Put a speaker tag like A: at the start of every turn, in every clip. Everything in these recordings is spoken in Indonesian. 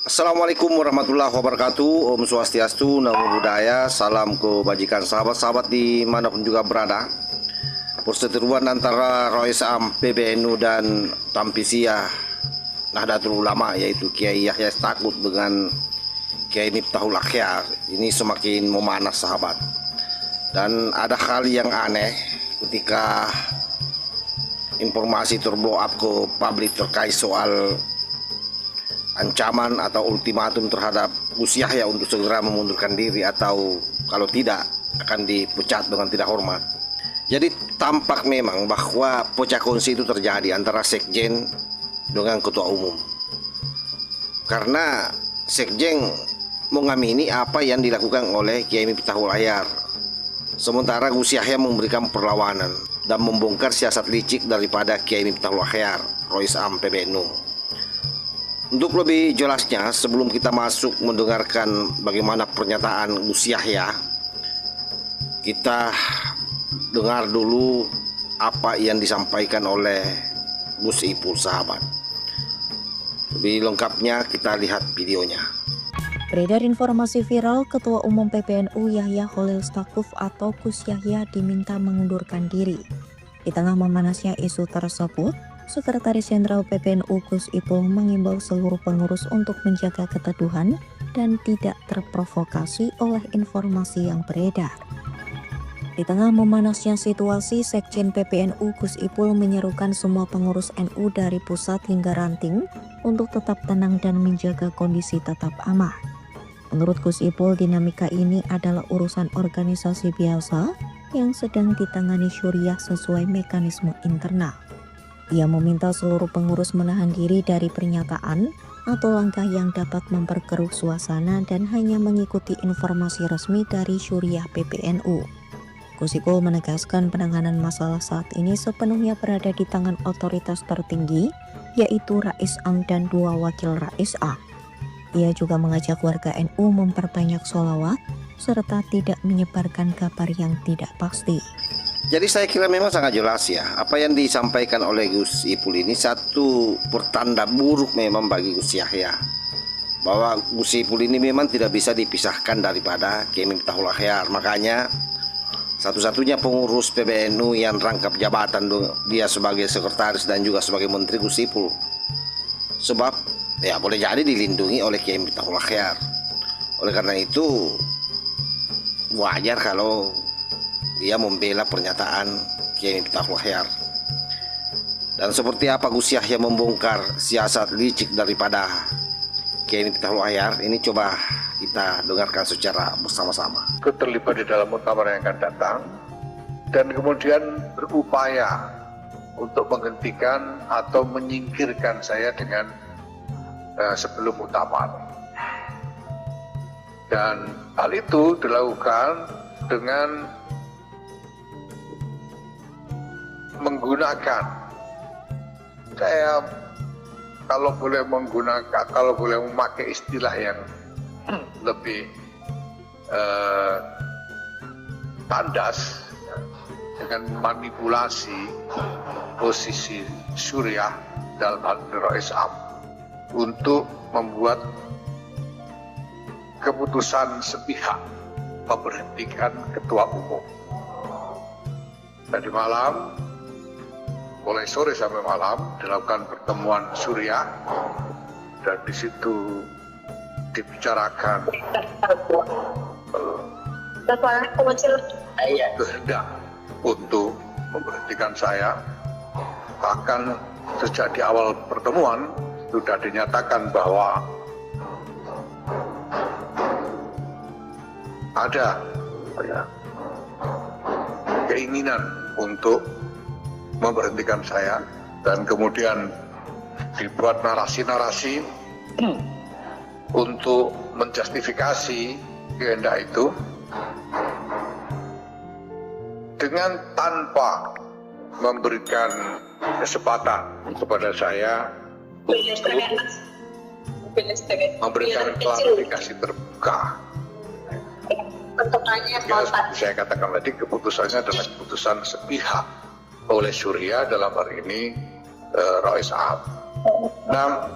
A: Assalamualaikum warahmatullahi wabarakatuh. Om Swastiastu, Namo Buddhaya. Salam kebajikan sahabat-sahabat dimanapun juga berada. Perseteruan antara Rois Am PBNU dan Tampisia Nahdlatul Ulama, yaitu Kiai Yahya Stakuf dengan Kiai Miftahul Akhyar, ini semakin memanas sahabat. Dan ada hal yang aneh ketika informasi terblow up ke publik terkait soal ancaman atau ultimatum terhadap Gus Yahya untuk segera memundurkan diri, atau kalau tidak akan dipecat dengan tidak hormat. Jadi tampak memang bahwa pecah kongsi itu terjadi antara sekjen dengan ketua umum, karena sekjen mengamini apa yang dilakukan oleh Kiai Miftahul Akhyar, sementara Gus Yahya memberikan perlawanan dan membongkar siasat licik daripada Kiai Miftahul Akhyar, Rois Am PBNU. Untuk lebih jelasnya, sebelum kita masuk mendengarkan bagaimana pernyataan Gus Yahya, kita dengar dulu apa yang disampaikan oleh Gus Ipul sahabat. Lebih lengkapnya kita lihat videonya.
B: Beredar informasi viral Ketua Umum PBNU Yahya Holil Stakuf atau Gus Yahya diminta mengundurkan diri. Di tengah memanasnya isu tersebut, Sekretaris Jenderal PBNU Gus Ipul mengimbau seluruh pengurus untuk menjaga keteduhan dan tidak terprovokasi oleh informasi yang beredar. Di tengah memanasnya situasi, Sekjen PBNU Gus Ipul menyerukan semua pengurus NU dari pusat hingga ranting untuk tetap tenang dan menjaga kondisi tetap aman. Menurut Gus Ipul, dinamika ini adalah urusan organisasi biasa yang sedang ditangani syuriah sesuai mekanisme internal. Ia meminta seluruh pengurus menahan diri dari pernyataan atau langkah yang dapat memperkeruh suasana dan hanya mengikuti informasi resmi dari syuriah PBNU. Gus Ipul menegaskan penanganan masalah saat ini sepenuhnya berada di tangan otoritas tertinggi, yaitu Rais Am dan dua wakil Rais Am. Ia juga mengajak warga NU memperbanyak sholawat serta tidak menyebarkan kabar yang tidak pasti.
A: Jadi saya kira memang sangat jelas ya, apa yang disampaikan oleh Gus Ipul ini satu pertanda buruk memang bagi Gus Yahya, bahwa Gus Ipul ini memang tidak bisa dipisahkan daripada Kiai Miftahul Akhyar. Makanya satu-satunya pengurus PBNU yang rangkap jabatan dia sebagai sekretaris dan juga sebagai menteri Gus Ipul, sebab ya boleh jadi dilindungi oleh Kiai Miftahul Akhyar. Oleh karena itu wajar kalau dia membela pernyataan Kiai Miftahul Akhyar. Dan seperti apa Gus Yahya membongkar siasat licik daripada Kiai Miftahul Akhyar, ini coba kita dengarkan secara bersama-sama.
C: Terlibat di dalam muktamar yang akan datang, dan kemudian berupaya untuk menghentikan atau menyingkirkan saya dengan sebelum muktamar. Dan hal itu dilakukan dengan menggunakan, saya kalau boleh memakai istilah yang lebih tandas, dengan manipulasi posisi syuriah dalam hal Rois Am untuk membuat keputusan sepihak memberhentikan ketua umum. Tadi malam, mulai sore sampai malam dilakukan pertemuan syuriah, dan di situ dibicarakan kehendak untuk memberhentikan saya. Bahkan sejak di awal pertemuan sudah dinyatakan bahwa ada keinginan untuk memberhentikan saya, dan kemudian dibuat narasi-narasi untuk menjustifikasi kehendak itu dengan tanpa memberikan kesempatan kepada saya untuk memberikan klarifikasi terbuka. Ya, seperti saya katakan tadi, keputusannya adalah keputusan sepihak oleh syuriah, dalam hal ini Rois Am. Nah,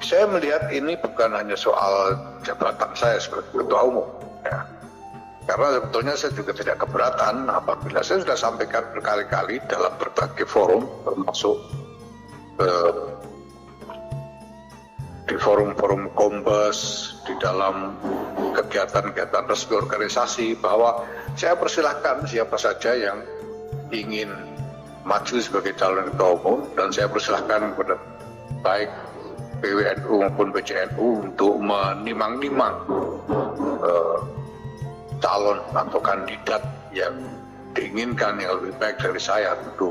C: saya melihat ini bukan hanya soal jabatan saya sebagai ketua umum, ya. Karena sebetulnya saya juga tidak keberatan apabila saya sudah sampaikan berkali-kali dalam berbagai forum, termasuk di forum-forum Kombes, di dalam kegiatan-kegiatan resmi organisasi, bahwa saya persilahkan siapa saja yang ingin maju sebagai calon ketua umum, dan saya persilahkan kepada baik PWNU maupun PCNU untuk menimang-nimang calon atau kandidat yang diinginkan yang lebih baik dari saya. Tentu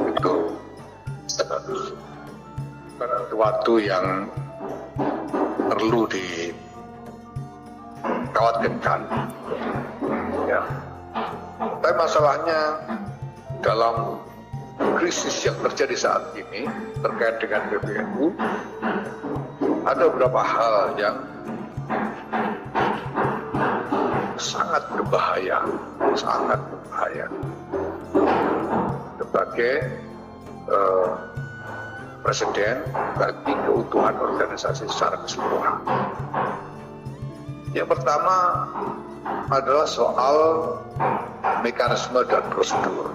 C: itu sesuatu yang perlu dikhawatirkan, ya. Tapi masalahnya dalam krisis yang terjadi saat ini terkait dengan PBNU, ada beberapa hal yang sangat berbahaya sebagai presiden bagi keutuhan organisasi secara keseluruhan. Yang pertama adalah soal mekanisme dan prosedur,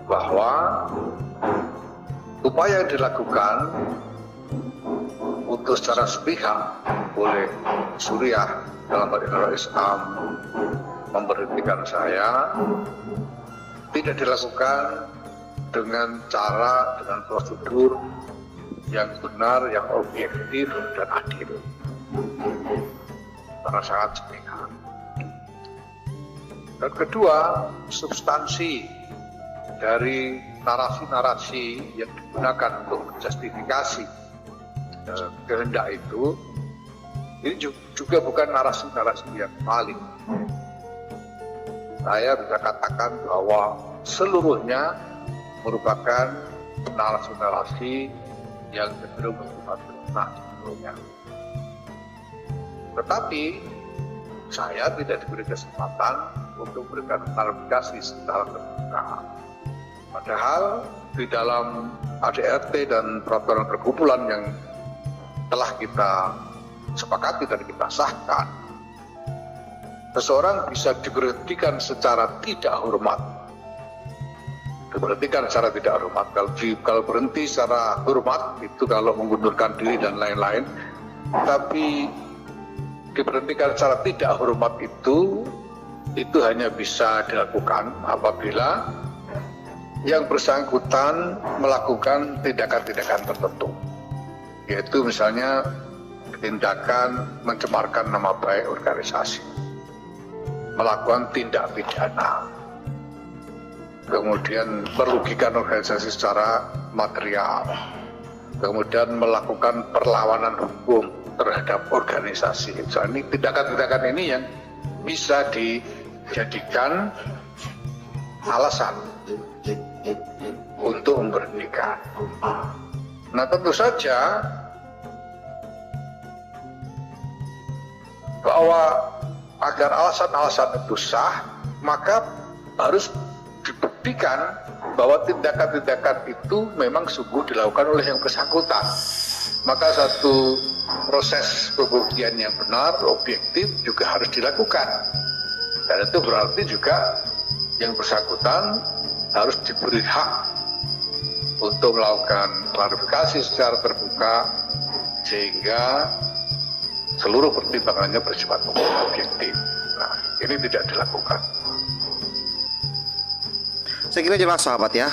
C: bahwa upaya yang dilakukan untuk secara sepihak oleh Suriah dalam hal ini Islam memberhentikan saya tidak dilakukan dengan cara, dengan prosedur yang benar, yang objektif dan adil, karena sangat sepihak. Dan kedua, substansi dari narasi-narasi yang digunakan untuk menjustifikasi kehendak itu, ini juga bukan narasi-narasi yang valid. Saya bisa katakan bahwa seluruhnya merupakan narasi-narasi yang cenderung bersifat fitnah sebelumnya. Tetapi saya tidak diberi kesempatan untuk memberikan klarifikasi secara terbuka. Padahal di dalam ADRT dan peraturan perkumpulan yang telah kita sepakati dan kita sahkan, seseorang bisa diberhentikan secara tidak hormat. Diberhentikan secara tidak hormat. Kalau berhenti secara hormat itu kalau mengundurkan diri dan lain-lain. Tapi diberhentikan secara tidak hormat itu hanya bisa dilakukan apabila yang bersangkutan melakukan tindakan-tindakan tertentu, yaitu misalnya tindakan mencemarkan nama baik organisasi, melakukan tindak pidana, kemudian merugikan organisasi secara material, kemudian melakukan perlawanan hukum terhadap organisasi. Ini tindakan-tindakan ini yang bisa dijadikan alasan untuk memberhentikan. Nah, tentu saja bahwa agar alasan-alasan itu sah, maka harus dibuktikan bahwa tindakan-tindakan itu memang sungguh dilakukan oleh yang bersangkutan. Maka satu proses pembuktian yang benar, objektif juga harus dilakukan. Dan itu berarti juga yang bersangkutan harus diberi hak untuk melakukan klarifikasi secara terbuka, sehingga seluruh pertimbangannya bersifat objektif. Nah, ini tidak dilakukan.
A: Saya kira jelas sahabat ya.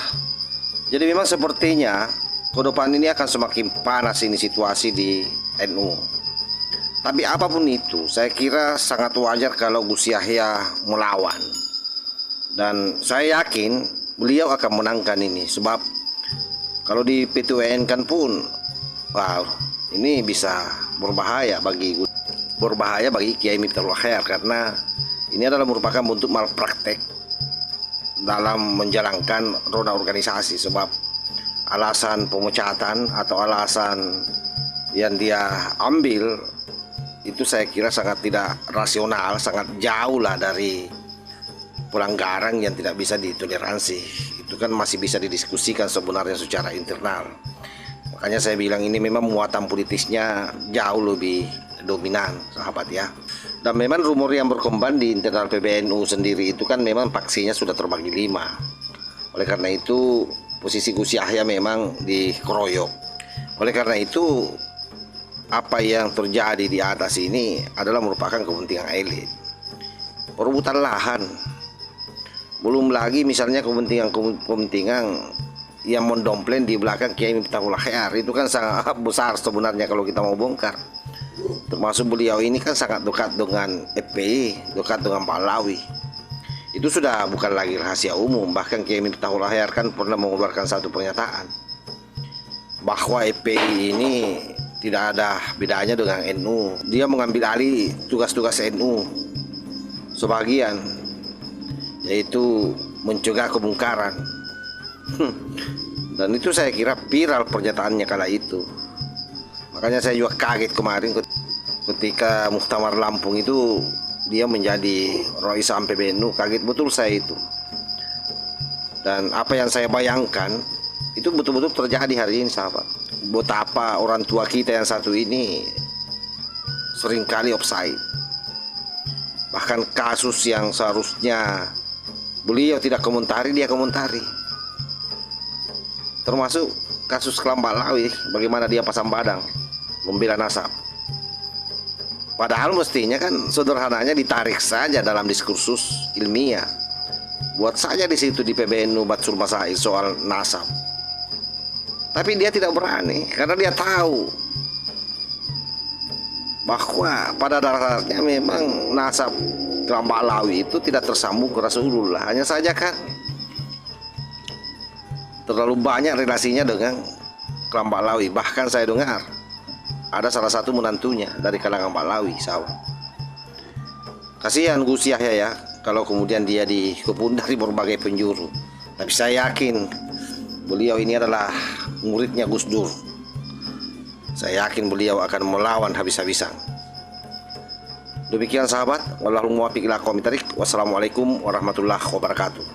A: Jadi memang sepertinya ke depan ini akan semakin panas ini situasi di NU. Tapi apapun itu, saya kira sangat wajar kalau Gus Yahya melawan. Dan saya yakin beliau akan menangkan ini. Sebab kalau di PTWN kan pun, wow, ini bisa berbahaya bagi Kiai Miftahul Khair, karena ini adalah merupakan bentuk malpraktek dalam menjalankan roda organisasi. Sebab alasan pemecatan atau alasan yang dia ambil itu saya kira sangat tidak rasional, sangat jauh lah dari pelanggaran yang tidak bisa ditoleransi. Itu kan masih bisa didiskusikan sebenarnya secara internal. Makanya saya bilang ini memang muatan politisnya jauh lebih dominan, sahabat ya. Dan memang rumor yang berkembang di internal PBNU sendiri itu kan memang faksinya sudah terbagi 5. Oleh karena itu posisi Gus Yahya memang dikeroyok. Oleh karena itu apa yang terjadi di atas ini adalah merupakan kepentingan elit. Perebutan lahan. Belum lagi misalnya kepentingan yang mendompleng di belakang Kiai Miftahul Khair, itu kan sangat besar sebenarnya kalau kita mau bongkar. Termasuk beliau ini kan sangat dekat dengan FPI, dekat dengan Pak Alawi. Itu sudah bukan lagi rahasia umum. Bahkan Kiai Miftahul Khair kan pernah mengeluarkan satu pernyataan bahwa FPI ini tidak ada bedanya dengan NU. Dia mengambil alih tugas-tugas NU sebagian, yaitu mencegah kemungkaran. Dan itu saya kira viral pernyataannya kala itu. Makanya saya juga kaget kemarin ketika Muktamar Lampung itu dia menjadi Roisam PBNU. Kaget betul saya itu. Dan apa yang saya bayangkan itu betul-betul terjadi hari ini, sahabat. Betapa orang tua kita yang satu ini seringkali offside. Bahkan kasus yang seharusnya beliau tidak komentari, dia komentari. Termasuk kasus Kelam Pak Alawi, bagaimana dia pasang badang membela nasab. Padahal mestinya kan sederhananya ditarik saja dalam diskursus ilmiah. Buat saja di situ di PBNU Batsul Masail soal nasab. Tapi dia tidak berani karena dia tahu bahwa pada dasarnya memang nasab Kelam Pak Alawi itu tidak tersambung ke Rasulullah. Hanya saja kan terlalu banyak relasinya dengan Kelam Pak Alawi. Bahkan saya dengar ada salah satu menantunya dari kalangan Pak Alawi, sahabat. Kasihan Gus Yahya ya, kalau kemudian dia dikepung dari berbagai penjuru. Tapi saya yakin beliau ini adalah muridnya Gus Dur. Saya yakin beliau akan melawan habis-habisan. Demikian sahabat, wallahul muwaffiq ila aqwamit thoriq. Wassalamualaikum warahmatullahi wabarakatuh.